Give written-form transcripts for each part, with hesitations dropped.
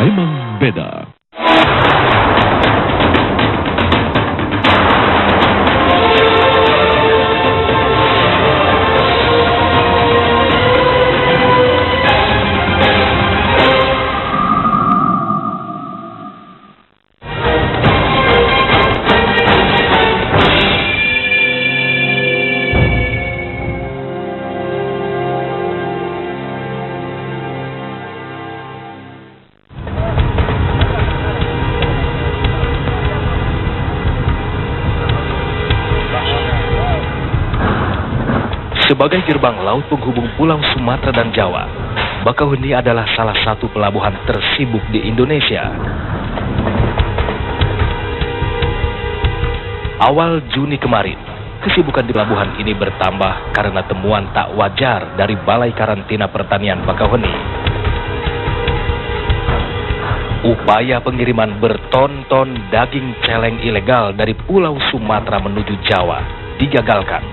memang beda. Sebagai gerbang laut penghubung Pulau Sumatera dan Jawa, Bakauheni adalah salah satu pelabuhan tersibuk di Indonesia. Awal Juni kemarin, kesibukan di pelabuhan ini bertambah karena temuan tak wajar dari Balai Karantina Pertanian Bakauheni. Upaya pengiriman berton-ton daging celeng ilegal dari Pulau Sumatera menuju Jawa digagalkan.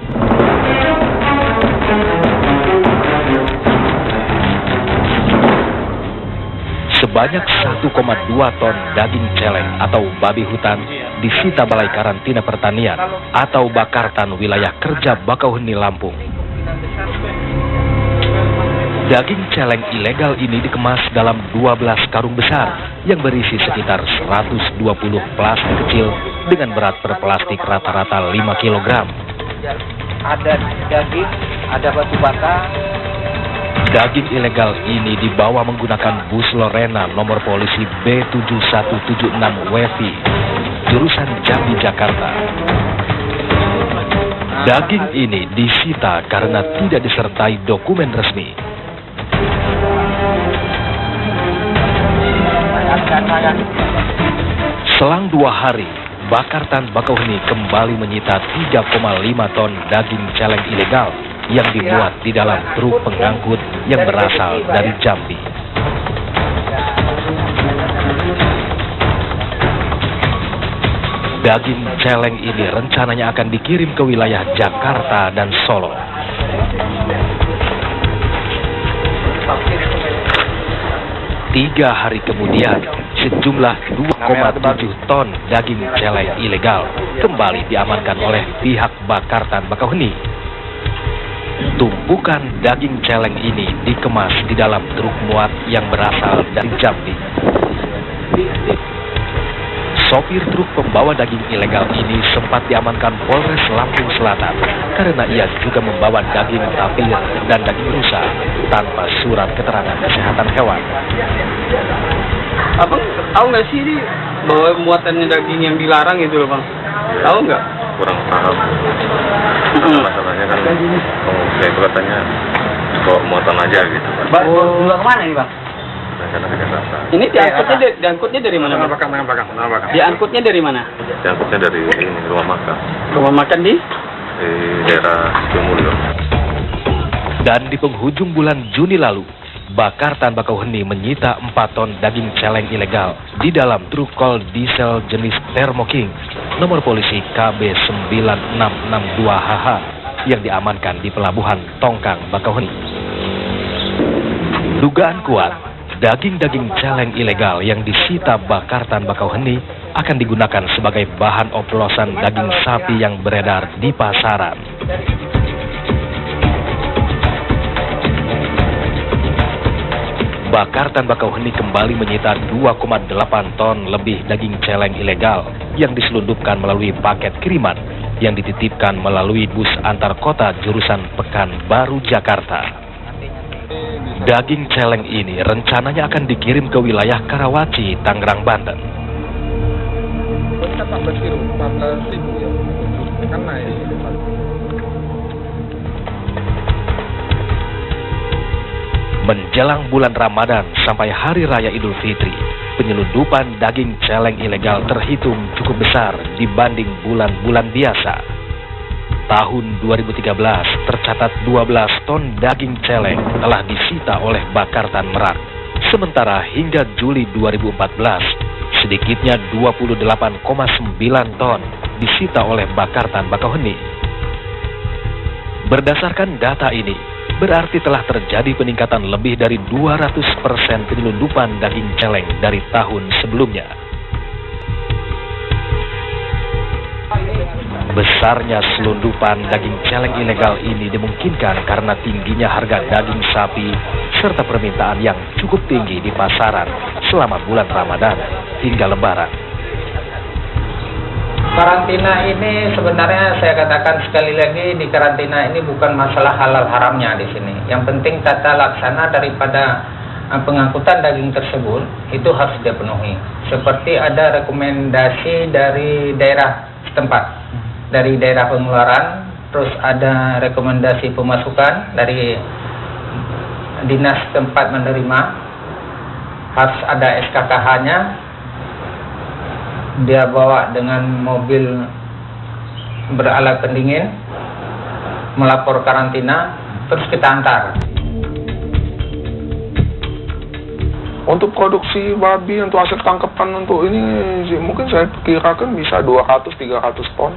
Sebanyak 1,2 ton daging celeng atau babi hutan disita Balai Karantina Pertanian atau Bakartan wilayah kerja Bakauheni, Lampung. Daging celeng ilegal ini dikemas dalam 12 karung besar yang berisi sekitar 120 plastik kecil dengan berat per plastik rata-rata 5 kg. Ada daging, ada batu bata. Daging ilegal ini dibawa menggunakan bus Lorena nomor polisi B7176WV, jurusan Jambi, Jakarta. Daging ini disita karena tidak disertai dokumen resmi. Selang 2 hari, Bakartan Bakauheni kembali menyita 3,5 ton daging celeng ilegal yang dimuat di dalam truk pengangkut yang berasal dari Jambi. Daging celeng ini rencananya akan dikirim ke wilayah Jakarta dan Solo. Tiga hari kemudian, sejumlah 2,7 ton daging celeng ilegal kembali diamankan oleh pihak Bakartan Bakauheni. Tumpukan daging celeng ini dikemas di dalam truk muat yang berasal dari Jambi. Sopir truk pembawa daging ilegal ini sempat diamankan Polres Lampung Selatan karena ia juga membawa daging tapir dan daging rusa tanpa surat keterangan kesehatan hewan. Abang tahu nggak sih ini bahwa muatannya daging yang dilarang itu loh, Bang? Tahu nggak? Kurang paham. Masalahnya kan saya itu katanya bawa muatan aja gitu, Pak. Dibawa kemana nih, Bang? Karena ke Jakarta. Ini diangkutnya dari mana, Bang? Diangkutnya dari mana? Diangkutnya dari rumah makan. Rumah makan di daerah Sidomulyo. Dan di penghujung bulan Juni lalu, Bakartan Bakauheni menyita 4 ton daging celeng ilegal di dalam truk kol diesel jenis Thermo King nomor polisi KB9662HH yang diamankan di pelabuhan Tongkang, Bakauheni. Dugaan kuat, daging-daging celeng ilegal yang disita Bakartan Bakauheni akan digunakan sebagai bahan oplosan daging sapi yang beredar di pasaran. Bakartan Bakauheni kembali menyita 2,8 ton lebih daging celeng ilegal yang diselundupkan melalui paket kiriman yang dititipkan melalui bus antar kota jurusan Pekanbaru, Jakarta. Daging celeng ini rencananya akan dikirim ke wilayah Karawaci, Tangerang, Banten. Menjelang bulan Ramadan sampai Hari Raya Idul Fitri, penyelundupan daging celeng ilegal terhitung cukup besar dibanding bulan-bulan biasa. Tahun 2013 tercatat 12 ton daging celeng telah disita oleh Bakartan Merak. Sementara hingga Juli 2014, sedikitnya 28,9 ton disita oleh Bakartan Bakauheni. Berdasarkan data ini, berarti telah terjadi peningkatan lebih dari 200% penyelundupan daging celeng dari tahun sebelumnya. Besarnya selundupan daging celeng ilegal ini dimungkinkan karena tingginya harga daging sapi serta permintaan yang cukup tinggi di pasaran selama bulan Ramadan hingga Lebaran. Karantina ini sebenarnya saya katakan sekali lagi, di karantina ini bukan masalah halal haramnya di sini. Yang penting tata laksana daripada pengangkutan daging tersebut itu harus dipenuhi. Seperti ada rekomendasi dari daerah setempat, dari daerah pengeluaran, terus ada rekomendasi pemasukan dari dinas tempat menerima, harus ada SKKH-nya, dia bawa dengan mobil beralat pendingin, melapor karantina, terus kita antar. Untuk produksi babi, untuk hasil tangkapan untuk ini mungkin saya perkirakan bisa 200-300 ton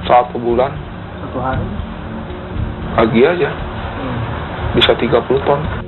satu bulan. Satu hari? Pagi aja bisa 30 ton.